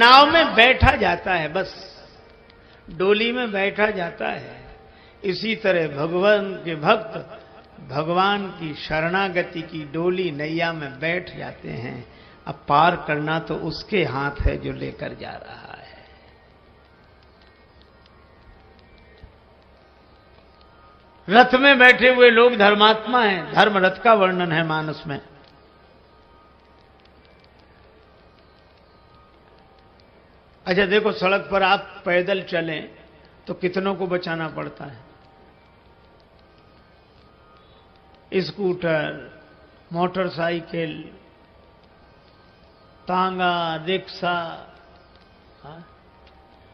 नाव में बैठा जाता है, बस डोली में बैठा जाता है। इसी तरह भगवान के भक्त भगवान की शरणागति की डोली नैया में बैठ जाते हैं। अब पार करना तो उसके हाथ है जो लेकर जा रहा है। रथ में बैठे हुए लोग धर्मात्मा हैं। धर्म रथ का वर्णन है मानस में। अच्छा देखो, सड़क पर आप पैदल चलें तो कितनों को बचाना पड़ता है। स्कूटर, मोटरसाइकिल, तांगा, रिक्शा,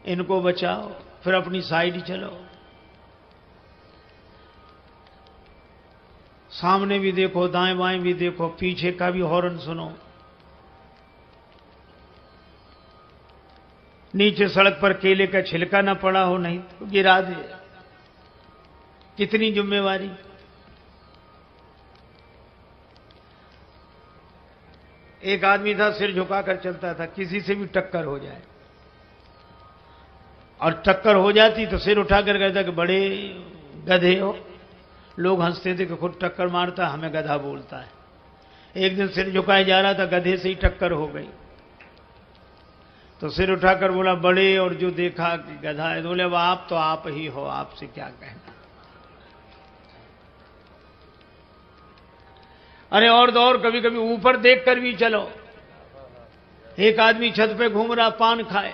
इनको बचाओ, फिर अपनी साइड चलो। सामने भी देखो, दाएं बाएं भी देखो, पीछे का भी हॉर्न सुनो। नीचे सड़क पर केले का छिलका ना पड़ा हो, नहीं तो गिरा दे। कितनी जिम्मेवारी। एक आदमी था, सिर झुकाकर चलता था, किसी से भी टक्कर हो जाए, और टक्कर हो जाती तो सिर उठाकर कहता कि बड़े गधे हो। लोग हंसते थे कि खुद टक्कर मारता, हमें गधा बोलता है। एक दिन सिर झुकाए जा रहा था, गधे से ही टक्कर हो गई, तो सिर उठाकर बोला बड़े, और जो देखा कि गधा है तो बोले अब आप तो आप ही हो, आपसे क्या कहना। अरे और तो और, कभी कभी ऊपर देखकर भी चलो। एक आदमी छत पे घूम रहा, पान खाए,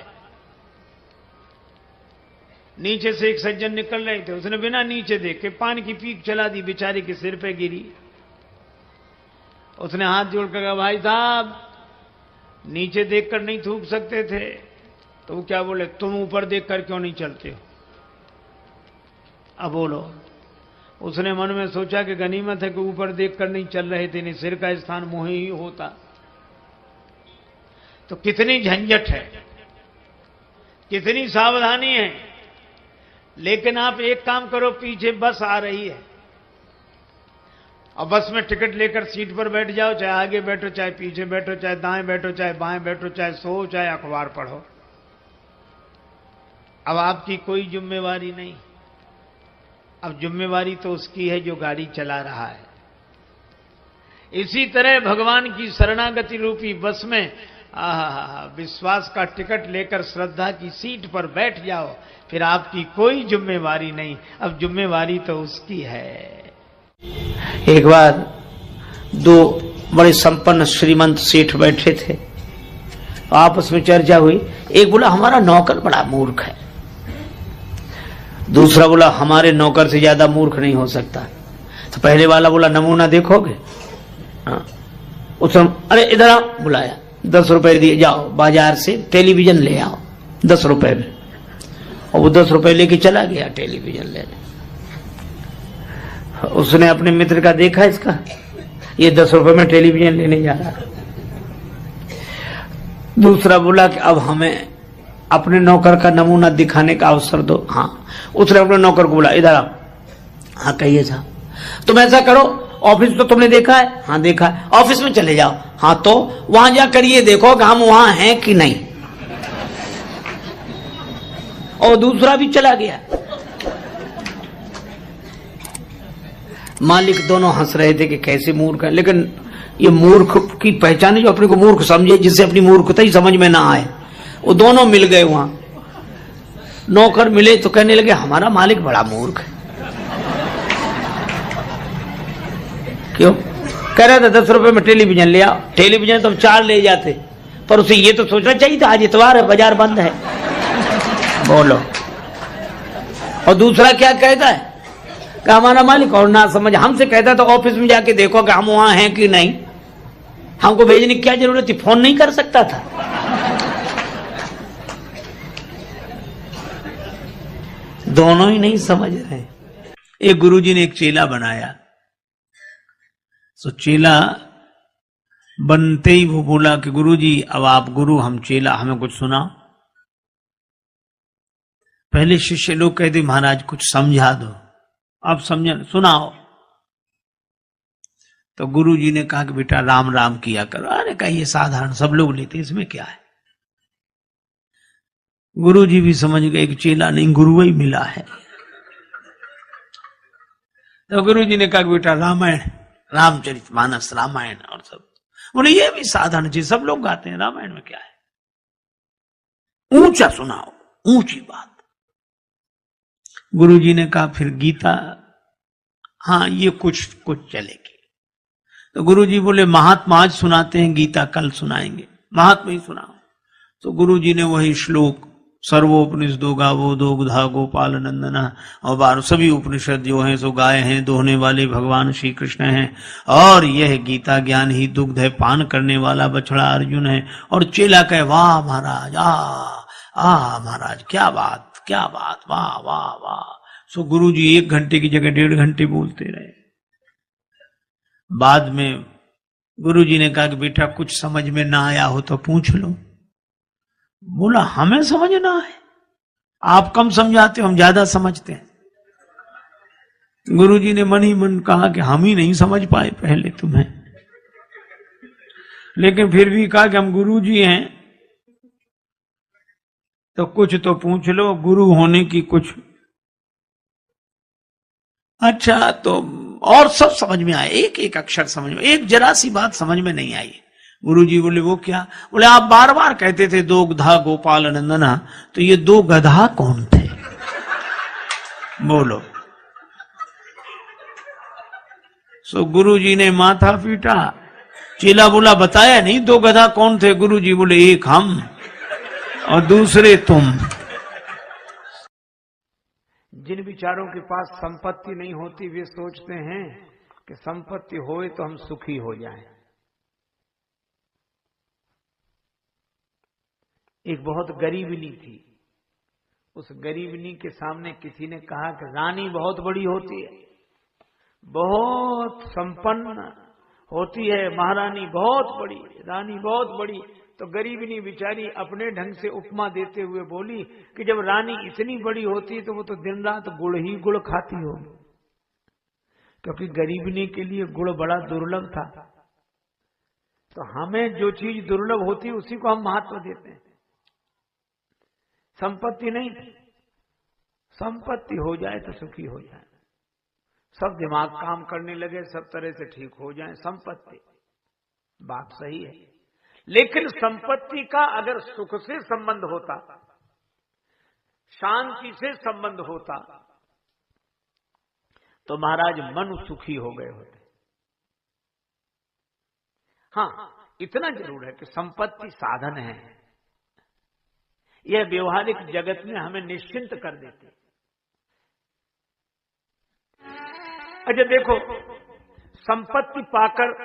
नीचे से एक सज्जन निकल रहे थे, उसने बिना नीचे देखे पान की पीक चला दी, बेचारे के सिर पे गिरी। उसने हाथ जोड़कर कहा भाई साहब, नीचे देखकर नहीं थूक सकते थे? तो वो क्या बोले, तुम ऊपर देखकर क्यों नहीं चलते हो? अब बोलो। उसने मन में सोचा कि गनीमत है कि ऊपर देखकर नहीं चल रहे थे, नहीं सिर का स्थान मुंह ही होता। तो कितनी झंझट है, कितनी सावधानी है। लेकिन आप एक काम करो, पीछे बस आ रही है और बस में टिकट लेकर सीट पर बैठ जाओ, चाहे आगे बैठो, चाहे पीछे बैठो, चाहे दाएं बैठो, चाहे बाएं बैठो, चाहे सो, चाहे अखबार पढ़ो। अब आपकी कोई जिम्मेवारी नहीं। अब जिम्मेवारी तो उसकी है जो गाड़ी चला रहा है। इसी तरह भगवान की शरणागति रूपी बस में विश्वास का टिकट लेकर श्रद्धा की सीट पर बैठ जाओ, फिर आपकी कोई जिम्मेवारी नहीं। अब जिम्मेवारी तो उसकी है। एक बार दो बड़े संपन्न श्रीमंत सेठ बैठे थे, आपस में चर्चा हुई। एक बोला हमारा नौकर बड़ा मूर्ख है, दूसरा बोला हमारे नौकर से ज्यादा मूर्ख नहीं हो सकता। तो पहले वाला बोला नमूना देखोगे? उसने अरे इधर आओ, बुलाया, 10 रुपए दिए, जाओ बाजार से टेलीविजन ले आओ 10 रुपए में। और वो 10 रुपए लेके चला गया टेलीविजन लेने। उसने अपने मित्र का देखा, इसका ये 10 रुपए में टेलीविजन लेने जा रहा। दूसरा बोला कि अब हमें अपने नौकर का नमूना दिखाने का अवसर दो। हाँ, उसने अपने नौकर को बोला इधर आओ। हाँ कहिए साहब। तुम ऐसा करो, ऑफिस तो तुमने देखा है? हाँ देखा है। ऑफिस में चले जाओ। हाँ तो वहां जाकर ये देखो कि हम वहां हैं कि नहीं। और दूसरा भी चला गया। मालिक दोनों हंस रहे थे कि कैसे मूर्ख है, लेकिन ये मूर्ख की पहचान है जो अपने को मूर्ख समझे, जिससे अपनी मूर्खता ही समझ में ना आए। वो दोनों मिल गए वहां। नौकर मिले तो कहने लगे हमारा मालिक बड़ा मूर्ख है। क्यों? कह रहा था 10 रुपए में टेलीविजन ले आओ। टेलीविजन तो हम 4 ले जाते, पर उसे ये तो सोचना चाहिए था आज इतवार है, बाजार बंद है। बोलो। और दूसरा क्या कहता है कि हमारा मालिक और ना समझ, हमसे कहता तो ऑफिस में जाके देखो कि हम वहां हैं कि नहीं। हमको भेजने की क्या जरूरत थी, फोन नहीं कर सकता था? दोनों ही नहीं समझ रहे। एक गुरुजी ने एक चेला बनाया, तो चेला बनते ही वो बोला कि गुरुजी अब आप गुरु, हम चेला, हमें कुछ सुनाओ। पहले शिष्य लोग कहते महाराज कुछ समझा दो, आप समझ सुनाओ। तो गुरुजी ने कहा कि बेटा राम राम किया करो। अरे कहा ये साधारण सब लोग लेते, इसमें क्या है? गुरु जी भी समझ गए कि चेला नहीं गुरु ही मिला है। तो गुरु जी ने कहा बेटा रामायण, रामचरितमानस, रामायण और सब। बोले ये भी साधन जी, सब लोग गाते हैं, रामायण में क्या है, ऊंचा सुनाओ, ऊंची बात। गुरु जी ने कहा फिर गीता, हाँ ये कुछ चलेगी। तो गुरु जी बोले महात्मा आज सुनाते हैं, गीता कल सुनाएंगे, महात्मा ही सुनाओ। तो गुरु जी ने वही श्लोक, सर्वोपनिषदो गावो दोग्धा गोपाल नंदना, और 12 सभी उपनिषद जो हैं सो गाय हैं, दोहने वाले भगवान श्री कृष्ण हैं, और यह गीता ज्ञान ही दुग्ध है, पान करने वाला बछड़ा अर्जुन है। और चेला कहे वाह महाराज, आ महाराज, क्या बात क्या बात, वाह वाह वाह। सो गुरु जी 1 घंटे की जगह 1.5 घंटे बोलते रहे। बाद में गुरु जी ने कहा कि बेटा कुछ समझ में ना आया हो तो पूछ लो। बोला हमें समझना है, आप कम समझाते हो, हम ज्यादा समझते हैं। गुरु जी ने मन ही मन कहा कि हम ही नहीं समझ पाए पहले तुम्हें, लेकिन फिर भी कहा कि हम गुरु जी हैं तो कुछ तो पूछ लो, गुरु होने की कुछ। अच्छा तो और सब समझ में आया, एक एक अक्षर समझ में, एक जरा सी बात समझ में नहीं आई। गुरु जी बोले वो क्या? बोले आप बार बार कहते थे दो गधा गोपाल नंदना, तो ये 2 गधा कौन थे? बोलो। सो गुरु जी ने माथा पीटा। चेला बोला बताया नहीं 2 गधा कौन थे? गुरु जी बोले एक हम और दूसरे तुम। जिन विचारों के पास संपत्ति नहीं होती वे सोचते हैं कि संपत्ति होए तो हम सुखी हो जाएं। एक बहुत गरीबनी थी, उस गरीबनी के सामने किसी ने कहा कि रानी बहुत बड़ी होती है, बहुत संपन्न होती है, महारानी बहुत बड़ी, रानी बहुत बड़ी। तो गरीबनी बेचारी अपने ढंग से उपमा देते हुए बोली कि जब रानी इतनी बड़ी होती तो वो तो दिन रात गुड़ ही गुड़ खाती होगी, क्योंकि गरीबनी के लिए गुड़ बड़ा दुर्लभ था। तो हमें जो चीज दुर्लभ होती है उसी को हम महत्व देते हैं, संपत्ति नहीं। संपत्ति हो जाए तो सुखी हो जाए, सब दिमाग काम करने लगे, सब तरह से ठीक हो जाए, संपत्ति बात सही है। लेकिन संपत्ति का अगर सुख से संबंध होता, शांति से संबंध होता, तो महाराज मनु सुखी हो गए होते। हाँ, इतना जरूर है कि संपत्ति साधन है, यह व्यवहारिक जगत में हमें निश्चिंत कर देते। अच्छा देखो, संपत्ति पाकर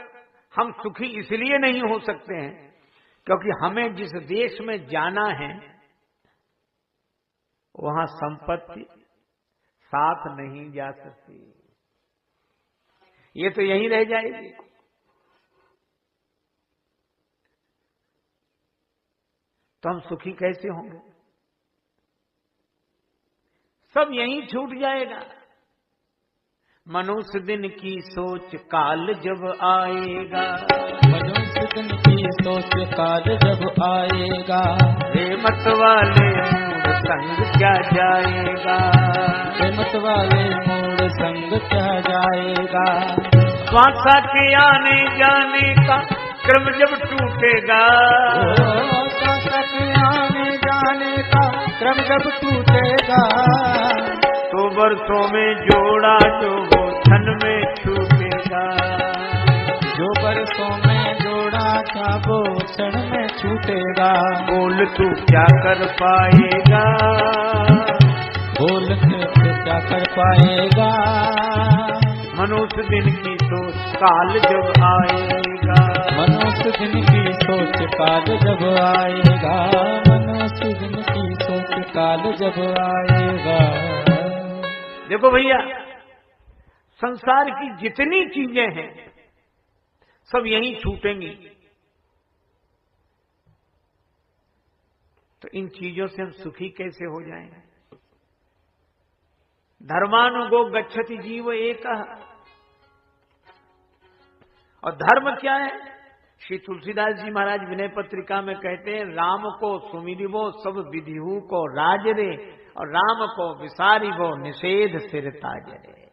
हम सुखी इसलिए नहीं हो सकते हैं क्योंकि हमें जिस देश में जाना है वहां संपत्ति साथ नहीं जा सकती, ये तो यहीं रह जाएगी। तो हम सुखी कैसे होंगे? सब यहीं छूट जाएगा। मनुष्य दिन की सोच काल जब आएगा, मनुष्य दिन की सोच काल जब आएगा, मत वाले मूड संग क्या जाएगा, मत वाले मूड संग क्या जाएगा। श्वासा के आने जाने का क्रम जब टूटेगा, श्वासा के आने जाने का क्रम जब टूटेगा, तो वर्षों में जोड़ा जो वो क्षण में छूटेगा, जो वर्षों में जोड़ा था वो क्षण में छूटेगा। बोल तू क्या कर पाएगा, बोल के क्या कर पाएगा। मनुष्य दिन की सोच काल जब आएगा, मनुष्य दिन की सोच काल जब आएगा, मनुष्य दिन की सोच काल जब आएगा। देखो भैया, संसार की जितनी चीजें हैं सब यहीं छूटेंगी, तो इन चीजों से हम सुखी कैसे हो जाएंगे? धर्मानुगो गच्छति जीव एकः, और धर्म क्या है? श्री तुलसीदास जी महाराज विनय पत्रिका में कहते हैं, राम को सुमिरिबो सब विधिहु को राज रे, और राम को विसारिबो निषेध सिर ताज रे।